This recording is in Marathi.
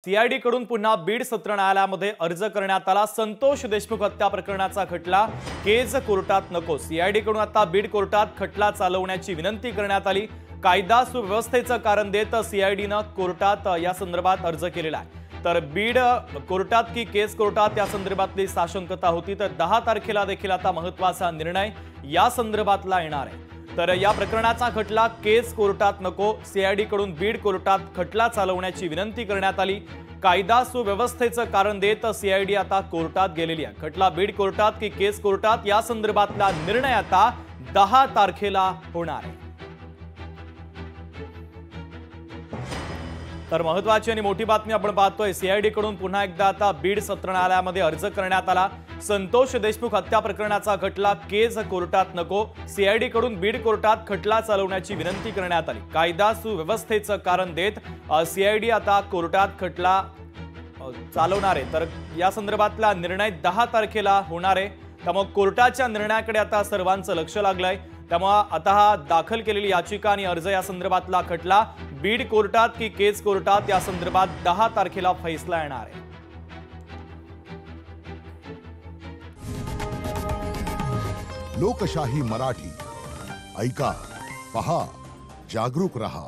सीआयडी कडून पुन्हा बीड सत्र न्यायालयामध्ये अर्ज करण्यात आला। संतोष देशमुख हत्या प्रकरणाचा खटला केज कोर्टात नको। सीआयडी कडून आता बीड कोर्टात खटला चालवण्याची विनंती करण्यात आली। कायदा सुव्यवस्थेचं कारण देत सीआयडीनं कोर्टात या संदर्भात अर्ज केलेला आहे। तर बीड कोर्टात की केज कोर्टात या संदर्भातली साशंकता होती। तर 10 तारखेला देखील आता महत्त्वाचा निर्णय या संदर्भातला येणार आहे। तर या प्रकरणाचा खटला केस कोर्टात नको। सीआयडी कडून बीड कोर्टात खटला चालवण्याची विनंती करण्यात आली। कायदा सुव्यवस्थेचं कारण देत सीआयडी आता कोर्टात गेलेली आहे। खटला बीड कोर्टात की केस कोर्टात या संदर्भातला निर्णय आता 10 तारखेला होणार आहे। तर महत्त्वाची आणि मोठी बातमी आपण पाहतोय। सीआयडी कडून पुन्हा एकदा आता बीड सत्र न्यायालयामध्ये अर्ज करण्यात आला। संतोष देशमुख हत्या प्रकरणाचा खटला केज कोर्टात नको। सीआयडी कडून बीड कोर्टात खटला चालवण्याची विनंती करण्यात आली। कायदा सुव्यवस्थेचं कारण देत सीआयडी आता कोर्टात खटला चालवणार आहे। तर या संदर्भातला निर्णय 10 तारखेला होणार आहे। त्यामुळे कोर्टाच्या निर्णयाकडे आता सर्वांचं लक्ष लागलंय। त्यामुळे आता हा दाखल केलेली याचिका आणि अर्ज या संदर्भातला खटला बीड कोर्टात की केज कोर्टात या संदर्भात 10 तारखेला फैसला येणार आहे। लोकशाही मराठी ऐका, पहा, जागरूक रहा।